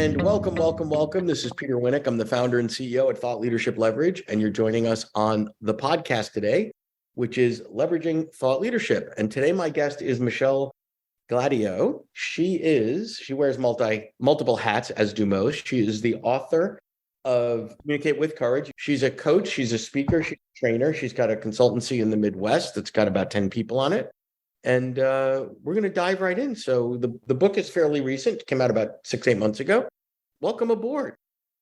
And welcome, welcome, welcome. This is Peter Winnick. I'm the founder and CEO at Thought Leadership Leverage, and you're joining us on the podcast today, which is Leveraging Thought Leadership. And today my guest is Michelle Gladieux. She wears multiple hats, as do most. She is the author of Communicate with Courage. She's a coach, she's a speaker, she's a trainer. She's got a consultancy in the Midwest that's got about 10 people on it. And we're going to dive right in. So the book is fairly recent. It came out about 6-8 months ago. Welcome aboard.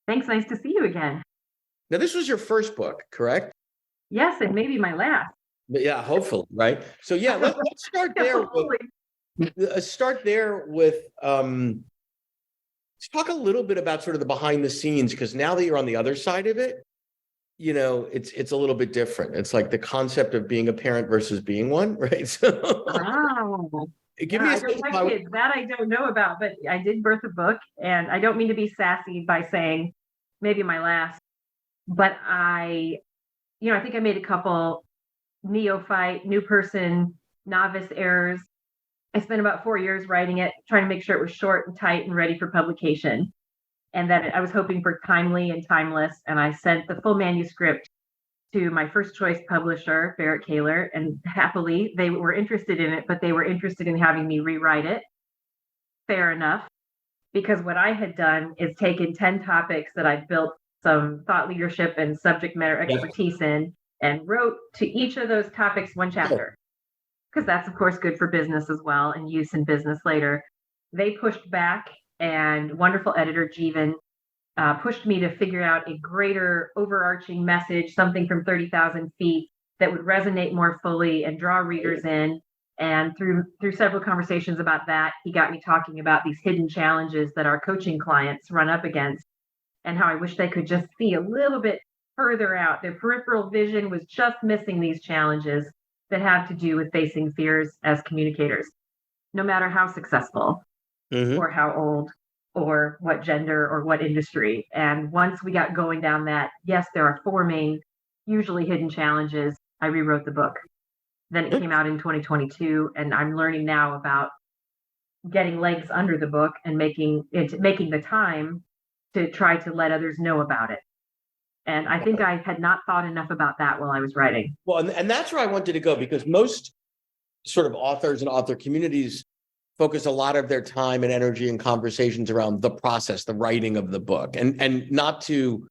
Thanks. Nice to see you again. Now, this was your first book, correct? Yes, and maybe my last. But yeah, hopefully, right? So yeah, let's start there. Let's talk a little bit about sort of the behind the scenes, because now that you're on the other side of it, you know, it's a little bit different. It's like the concept of being a parent versus being one, right? So give me a sense of kids. That I don't know about, but I did birth a book, and I don't mean to be sassy by saying maybe my last, but I think I made a couple neophyte, new person, novice errors. I spent about 4 years writing it, trying to make sure it was short and tight and ready for publication. And that I was hoping for timely and timeless. And I sent the full manuscript to my first choice publisher, Barrett Kaler, and happily they were interested in it, but they were interested in having me rewrite it. Fair enough, because what I had done is taken 10 topics that I'd built some thought leadership and subject matter expertise in, and wrote to each of those topics one chapter, because that's of course good for business as well and use in business later. They pushed back, and wonderful editor Jeevan pushed me to figure out a greater overarching message, something from 30,000 feet that would resonate more fully and draw readers in. And through several conversations about that, he got me talking about these hidden challenges that our coaching clients run up against, and how I wish they could just see a little bit further out. Their peripheral vision was just missing these challenges that have to do with facing fears as communicators, no matter how successful. Or how old, or what gender, or what industry. And once we got going down that, yes, there are 4 main, usually hidden challenges, I rewrote the book. Then it came out in 2022, and I'm learning now about getting legs under the book and making the time to try to let others know about it. And I think I had not thought enough about that while I was writing. Well, and that's where I wanted to go, because most sort of authors and author communities focus a lot of their time and energy and conversations around the process, the writing of the book, and not to,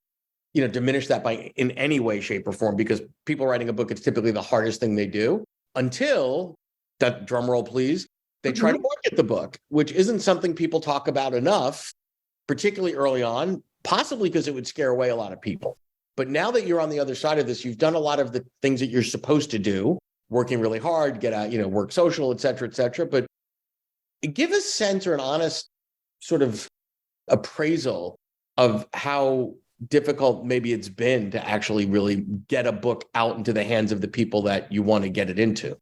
diminish that by in any way, shape, or form, because people writing a book, it's typically the hardest thing they do until that, drum roll please, they try to market the book, which isn't something people talk about enough, particularly early on, possibly because it would scare away a lot of people. But now that you're on the other side of this, you've done a lot of the things that you're supposed to do, working really hard, get out, work social, et cetera, but give a sense or an honest sort of appraisal of how difficult maybe it's been to actually really get a book out into the hands of the people that you want to get it into.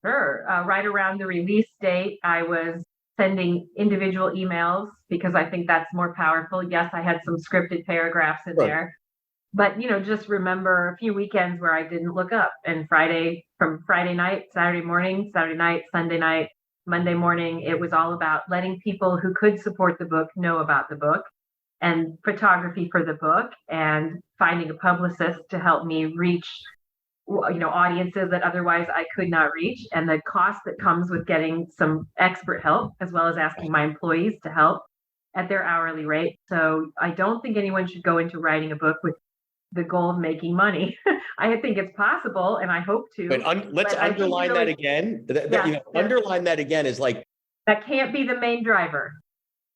Sure. Right around the release date, I was sending individual emails because I think that's more powerful. Yes, I had some scripted paragraphs in there, but just remember a few weekends where I didn't look up, and from Friday night, Saturday morning, Saturday night, Sunday night, Monday morning, it was all about letting people who could support the book know about the book, and photography for the book, and finding a publicist to help me reach, audiences that otherwise I could not reach, and the cost that comes with getting some expert help, as well as asking my employees to help at their hourly rate. So I don't think anyone should go into writing a book with the goal of making money. I think it's possible, and I hope to. Let's underline that again. Underline that again is like, that can't be the main driver.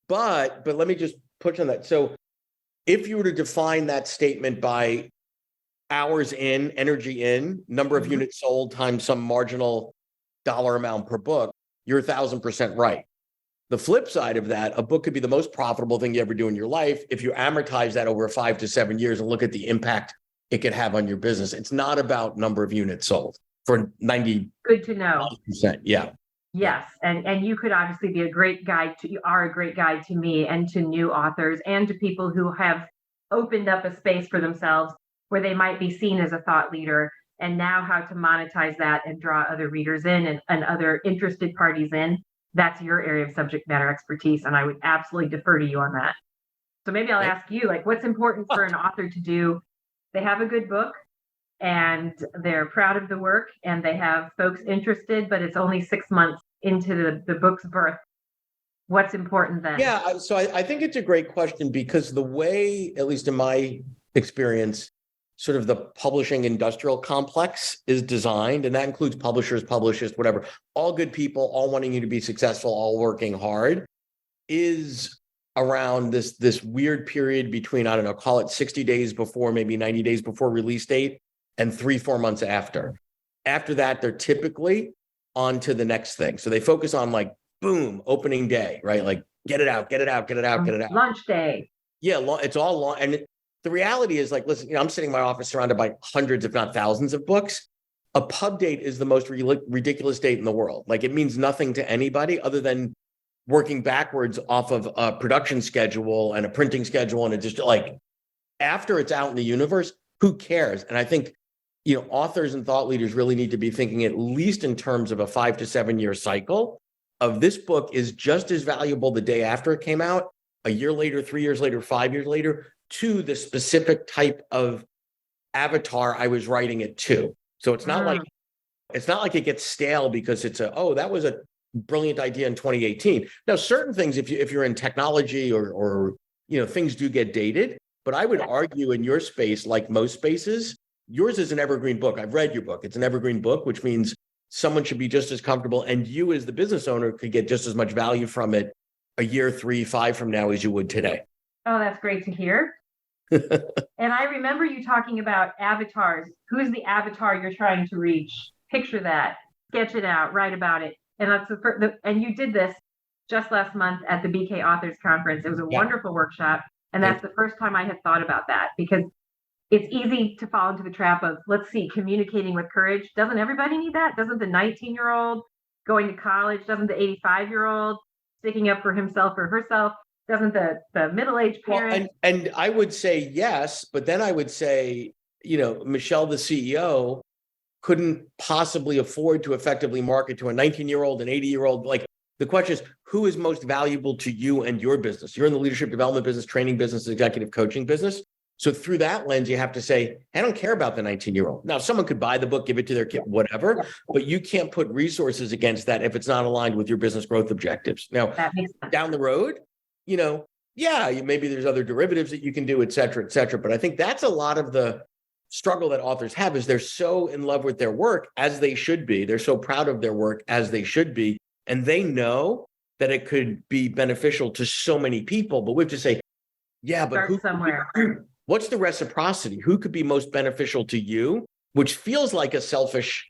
But let me just push on that. So if you were to define that statement by hours in, energy in, number of units sold times some marginal dollar amount per book, you're 1,000% right. The flip side of that, a book could be the most profitable thing you ever do in your life if you amortize that over 5 to 7 years and look at the impact it could have on your business. It's not about number of units sold for 90%. Good to know. Yeah. Yes. And you could obviously be you are a great guide to me and to new authors and to people who have opened up a space for themselves where they might be seen as a thought leader, and now how to monetize that and draw other readers in and other interested parties in. that's your area of subject matter expertise. And I would absolutely defer to you on that. So maybe I'll ask you, like, what's important for an author to do? They have a good book and they're proud of the work and they have folks interested, but it's only 6 months into the book's birth. What's important then? Yeah, so I think it's a great question, because the way, at least in my experience, sort of the publishing industrial complex is designed, and that includes publishers, publicists, whatever, all good people, all wanting you to be successful, all working hard, is around this weird period between, I don't know, call it 60 days before, maybe 90 days before release date, and 3-4 months after. After that, they're typically on to the next thing. So they focus on, like, boom, opening day, right? Like, get it out, get it out, get it out, get it out. Launch day. Yeah, it's all long. And the reality is, like, listen, I'm sitting in my office surrounded by hundreds, if not thousands of books. A pub date is the most ridiculous date in the world. Like, it means nothing to anybody other than working backwards off of a production schedule and a printing schedule. And it just, like, after it's out in the universe, who cares? And I think, authors and thought leaders really need to be thinking at least in terms of a 5 to 7 year cycle of, this book is just as valuable the day after it came out, a year later, 3 years later, 5 years later, to the specific type of avatar I was writing it to. So it's not like it gets stale because it's that was a brilliant idea in 2018. Now, certain things, if you're in technology or things do get dated, but I would argue in your space, like most spaces, yours is an evergreen book. I've read your book. It's an evergreen book, which means someone should be just as comfortable, and you as the business owner could get just as much value from it a year, 3, 5 from now as you would today. Oh, that's great to hear. And I remember you talking about avatars. Who's the avatar you're trying to reach? Picture that, sketch it out, write about it. And that's and you did this just last month at the BK Authors Conference. It was a wonderful workshop. And that's the first time I had thought about that, because it's easy to fall into the trap of, let's see, communicating with courage. Doesn't everybody need that? Doesn't the 19-year-old going to college, doesn't the 85-year-old sticking up for himself or herself, doesn't the middle-aged parent? Well, and I would say yes, but then I would say, Michelle, the CEO, couldn't possibly afford to effectively market to a 19-year-old, an 80-year-old. Like, the question is, who is most valuable to you and your business? You're in the leadership development business, training business, executive coaching business. So through that lens, you have to say, I don't care about the 19-year-old. Now, someone could buy the book, give it to their kid, whatever, but you can't put resources against that if it's not aligned with your business growth objectives. Now, down the road, maybe there's other derivatives that you can do, et cetera, et cetera. But I think that's a lot of the struggle that authors have, is they're so in love with their work, as they should be. They're so proud of their work, as they should be. And they know that it could be beneficial to so many people, but we have to say, but who somewhere? What's the reciprocity? Who could be most beneficial to you? Which feels like a selfish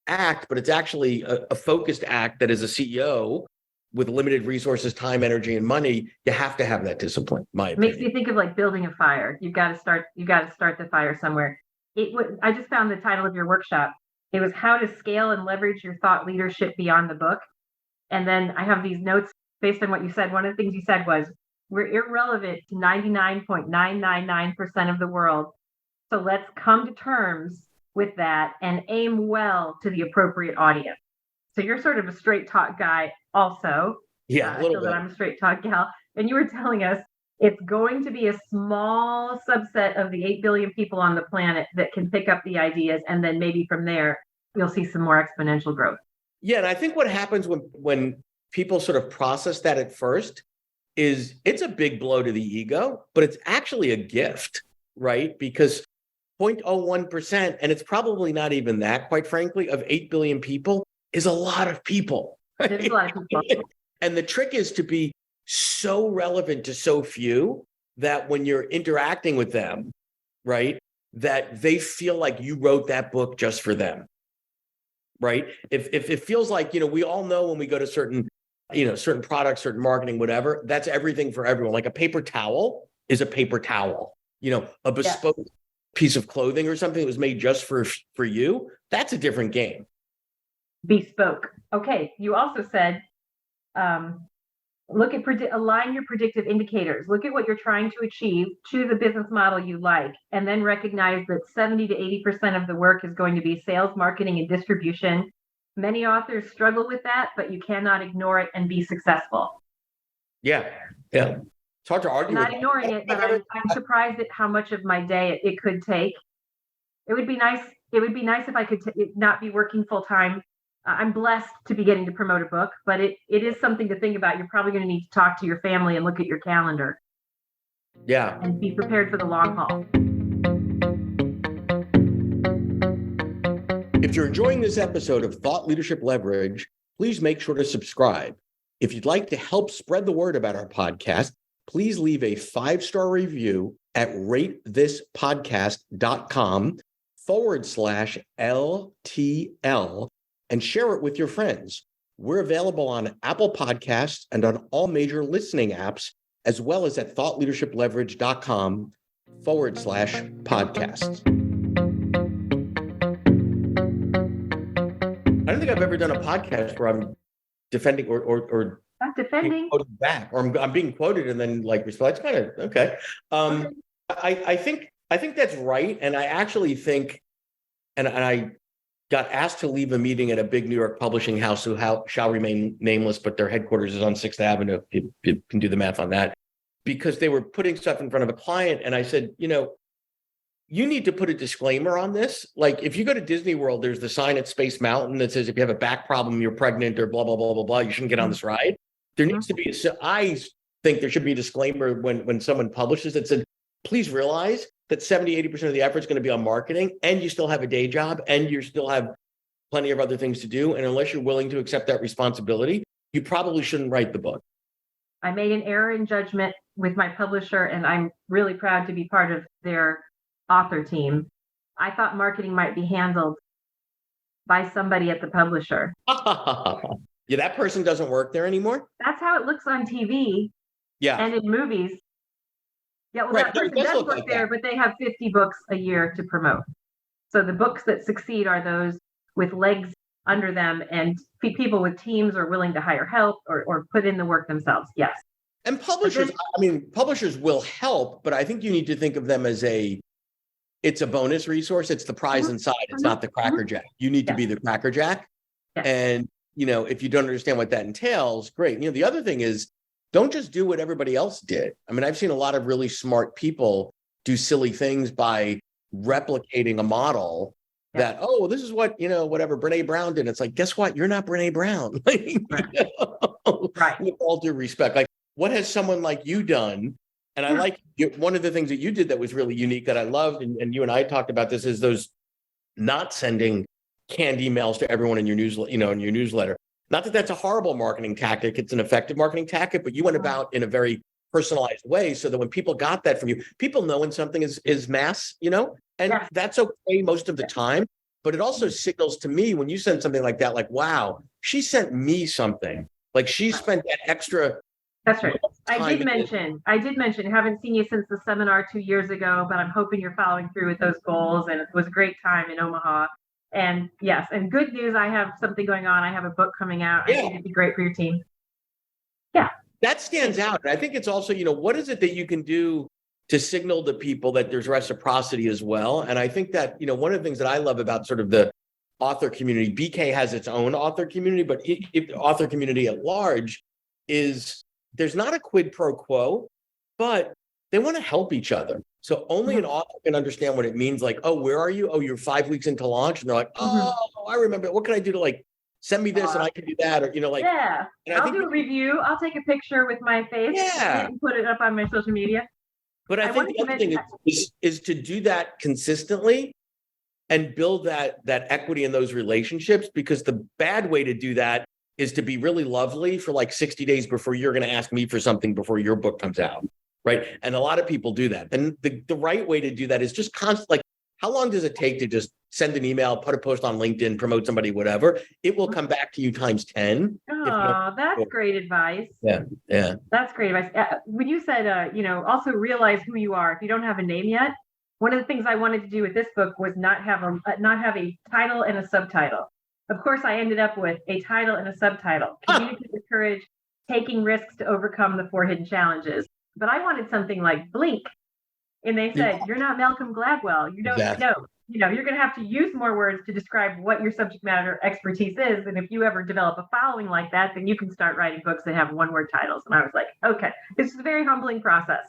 act, but it's actually a focused act that, as a CEO with limited resources, time, energy, and money, you have to have that discipline. My opinion. Makes me think of, like, building a fire. You've got to start the fire somewhere. I just found the title of your workshop. It was How to Scale and Leverage Your Thought Leadership Beyond the Book. And then I have these notes based on what you said. One of the things you said was, we're irrelevant to 99.999% of the world. So let's come to terms with that and aim well to the appropriate audience. So you're sort of a straight talk guy also. Yeah, I feel that I'm a straight talk gal. And you were telling us it's going to be a small subset of the 8 billion people on the planet that can pick up the ideas. And then maybe from there, you'll see some more exponential growth. Yeah, and I think what happens when people sort of process that at first is it's a big blow to the ego, but it's actually a gift, right? Because 0.01%, and it's probably not even that, quite frankly, of 8 billion people is a lot of people. Right? It's a lot of people. And the trick is to be so relevant to so few that when you're interacting with them, right, that they feel like you wrote that book just for them, right? If it feels like, we all know when we go to certain products, certain marketing, whatever, that's everything for everyone. Like, a paper towel is a paper towel, a bespoke piece of clothing or something that was made just for you. That's a different game. Bespoke. Okay. You also said, align your predictive indicators. Look at what you're trying to achieve, choose a business model you like, and then recognize that 70 to 80% of the work is going to be sales, marketing, and distribution. Many authors struggle with that, but you cannot ignore it and be successful. Yeah. Yeah. It's hard to argue I'm with not ignoring it, but I'm surprised at how much of my day it could take. It would be nice. It would be nice if I could not be working full time. I'm blessed to be getting to promote a book, but it is something to think about. You're probably going to need to talk to your family and look at your calendar. Yeah. And be prepared for the long haul. If you're enjoying this episode of Thought Leadership Leverage, please make sure to subscribe. If you'd like to help spread the word about our podcast, please leave a 5-star review at ratethis.com/LTL and share it with your friends. We're available on Apple Podcasts and on all major listening apps, as well as at thoughtleadershipleverage.com/podcasts. I don't think I've ever done a podcast where I'm defending or Not defending. quoted back, or I'm being quoted and then like respond. It's kind of okay. I think that's right, and I actually think, and I got asked to leave a meeting at a big New York publishing house who shall remain nameless, but their headquarters is on 6th Avenue. You can do the math on that, because they were putting stuff in front of a client, and I said, you need to put a disclaimer on this. Like, if you go to Disney World, there's the sign at Space Mountain that says if you have a back problem, you're pregnant, or blah, blah, blah, blah, blah, you shouldn't get on this ride. There needs to be, I think there should be a disclaimer when someone publishes that said, please realize that 70-80% of the effort is going to be on marketing, and you still have a day job, and you still have plenty of other things to do. And unless you're willing to accept that responsibility, you probably shouldn't write the book. I made an error in judgment with my publisher, and I'm really proud to be part of their author team. I thought marketing might be handled by somebody at the publisher. Yeah, that person doesn't work there anymore. That's how it looks on TV. Yeah. And in movies. Yeah, well, that person does work there, but they have 50 books a year to promote. So the books that succeed are those with legs under them, and people with teams are willing to hire help or put in the work themselves. Yes. And publishers, publishers will help, but I think you need to think of them as it's a bonus resource. It's the prize inside. It's not the Cracker Jack. You need to be the Cracker Jack. Yes. And, if you don't understand what that entails, great. The other thing is, don't just do what everybody else did. I've seen a lot of really smart people do silly things by replicating a model that, this is what, whatever Brene Brown did. It's like, guess what? You're not Brene Brown. Right. With all due respect, like, what has someone like you done? And I like one of the things that you did that was really unique that I loved, and you and I talked about this, is those not sending canned emails to everyone in your newsletter. Not that that's a horrible marketing tactic; it's an effective marketing tactic. But you went about in a very personalized way, so that when people got that from you, people know when something is mass, and that's okay most of the time. But it also signals to me when you send something like that, like, wow, she sent me something. Like, she spent that extra. That's right. I did mention, haven't seen you since the seminar 2 years ago, but I'm hoping you're following through with those goals. And it was a great time in Omaha. And yes, and good news, I have something going on. I have a book coming out. I think it'd be great for your team. Yeah. That stands out. And I think it's also, what is it that you can do to signal to people that there's reciprocity as well? And I think that, one of the things that I love about sort of the author community, BK has its own author community, but author community at large is, there's not a quid pro quo, but they want to help each other. So only an author can understand what it means. Like, oh, where are you? Oh, you're 5 weeks into launch. And they're like, oh, I remember. What can I do to send me this and I can do that? Or, yeah, I'll do a review. I'll take a picture with my face and put it up on my social media. But I think the other thing is to do that consistently and build that equity in those relationships, because the bad way to do that is to be really lovely for 60 days before you're going to ask me for something before your book comes out. Right. And a lot of people do that. And the right way to do that is just constant. How long does it take to just send an email, put a post on LinkedIn, promote somebody, whatever? It will come back to you times 10. Oh, that's great advice. Yeah. Yeah. That's great advice. When you said, also realize who you are. If you don't have a name yet, one of the things I wanted to do with this book was not have a title and a subtitle. Of course, I ended up with a title and a subtitle: Communicate with Courage, Taking Risks to Overcome the 4 Hidden Challenges. But I wanted something like Blink. And they said, you're not Malcolm Gladwell. You don't know. you're going to have to use more words to describe what your subject matter expertise is. And if you ever develop a following like that, then you can start writing books that have one-word titles. And I was like, okay, this is a very humbling process.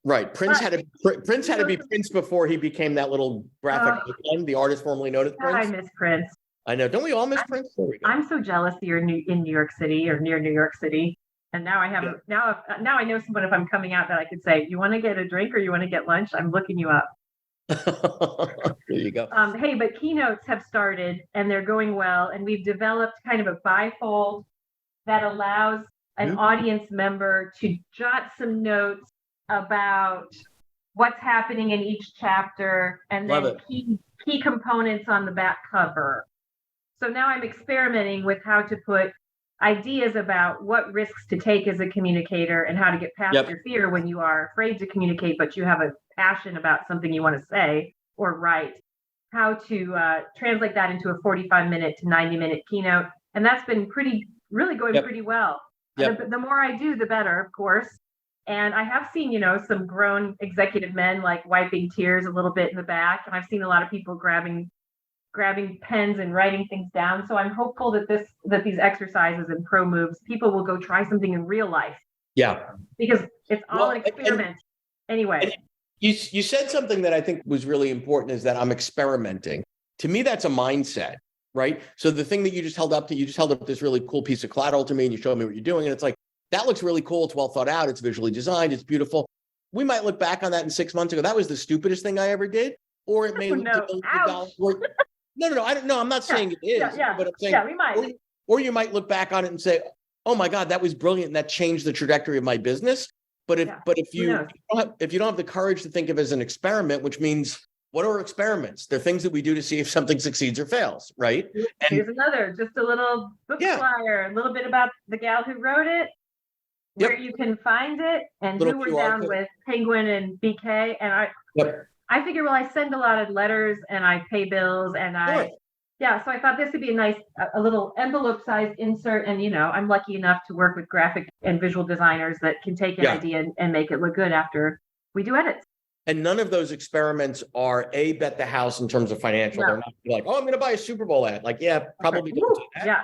Right. Prince had to be Prince before he became that little graphic icon, the artist formerly known as Prince. I miss Prince. I know. Don't we all miss Prince? There we go. I'm so jealous that you're in New York City or near New York City. And now I have now I know someone, if I'm coming out, that I could say, you want to get a drink or you want to get lunch? I'm looking you up. There you go. Hey, but keynotes have started and they're going well. And we've developed kind of a bifold that allows an audience member to jot some notes about what's happening in each chapter and then key components on the back cover. So now I'm experimenting with how to put ideas about what risks to take as a communicator and how to get past your fear when you are afraid to communicate, but you have a passion about something you want to say or write, how to translate that into a 45-minute to 90-minute keynote. And that's been really going pretty well. The more I do, the better, of course. And I have seen, some grown executive men like wiping tears a little bit in the back. And I've seen a lot of people grabbing pens and writing things down. So I'm hopeful that these exercises and pro moves, people will go try something in real life. Yeah. Because it's all an experiment. Anyway. You said something that I think was really important, is that I'm experimenting. To me, that's a mindset, right? So the thing that you just held up this really cool piece of collateral to me and you showed me what you're doing. And it's like, that looks really cool. It's well thought out. It's visually designed. It's beautiful. We might look back on that in 6 months ago. That was the stupidest thing I ever did. Or it may look No, I don't know. I'm not saying it is, but I'm saying, we might. Or you might look back on it and say, oh my God, that was brilliant. And that changed the trajectory of my business. But if you don't have the courage to think of it as an experiment, which means, what are experiments? They're things that we do to see if something succeeds or fails, right? Here's another, just a little book flyer, a little bit about the gal who wrote it, where you can find it, and who we're down with, Penguin and BK. And I figure, I send a lot of letters and I pay bills and so I thought this would be a nice, a little envelope-sized insert. And, I'm lucky enough to work with graphic and visual designers that can take an idea and make it look good after we do edits. And none of those experiments are bet the house in terms of financial. No. They're not like, I'm going to buy a Super Bowl ad. Like, probably don't do that. Yeah.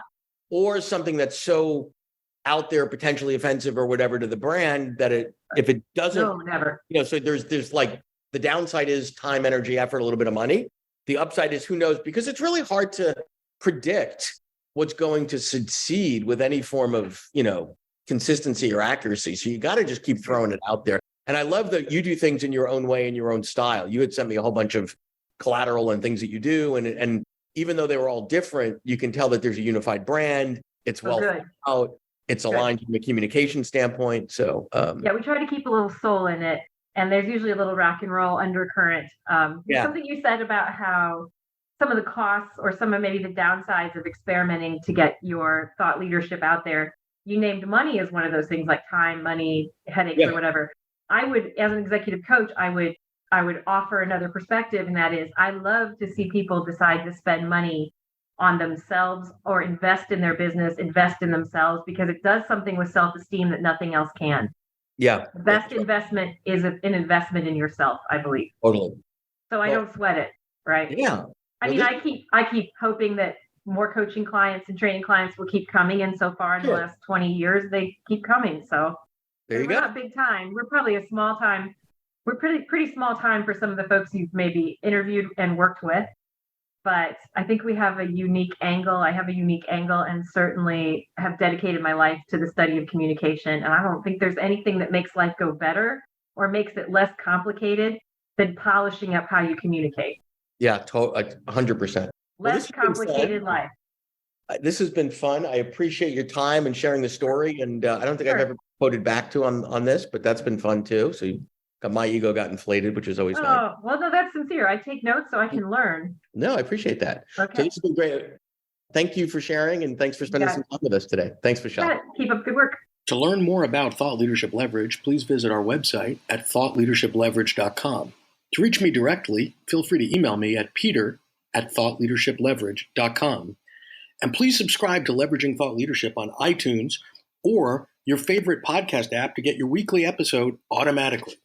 Or something that's so out there, potentially offensive or whatever to the brand that if it doesn't, never. So there's like, the downside is time, energy, effort, a little bit of money. The upside is who knows, because it's really hard to predict what's going to succeed with any form of, consistency or accuracy. So you got to just keep throwing it out there. And I love that you do things in your own way, in your own style. You had sent me a whole bunch of collateral and things that you do. And even though they were all different, you can tell that there's a unified brand. It's well thought out. It's aligned from a communication standpoint. So we try to keep a little soul in it. And there's usually a little rock and roll undercurrent. Something you said about how some of the costs or some of maybe the downsides of experimenting to get your thought leadership out there. You named money as one of those things, like time, money, headaches, or whatever. I would, as an executive coach, I would offer another perspective, and that is, I love to see people decide to spend money on themselves or invest in their business, invest in themselves, because it does something with self-esteem that nothing else can. Yeah. The best investment is an investment in yourself, I believe. Totally. So I don't sweat it, right? Yeah. I mean, I keep hoping that more coaching clients and training clients will keep coming. And so far in the last 20 years, they keep coming. So there you we're go. Not big time. We're probably a small time. We're pretty small time for some of the folks you've maybe interviewed and worked with. But I think we have a unique angle. I have a unique angle, and certainly have dedicated my life to the study of communication. And I don't think there's anything that makes life go better or makes it less complicated than polishing up how you communicate. Yeah, 100%. Less complicated life. This has been fun. I appreciate your time and sharing the story. And I don't think I've ever quoted back to on this, but that's been fun too. So my ego got inflated, which is always nice. Oh, well, no, that's sincere. I take notes so I can learn. No, I appreciate that. Okay. So this has been great. Thank you for sharing, and thanks for spending some time with us today. Thanks for sharing. Keep up good work. To learn more about Thought Leadership Leverage, please visit our website at thoughtleadershipleverage.com. To reach me directly, feel free to email me at peter@thoughtleadershipleverage.com. And please subscribe to Leveraging Thought Leadership on iTunes or your favorite podcast app to get your weekly episode automatically.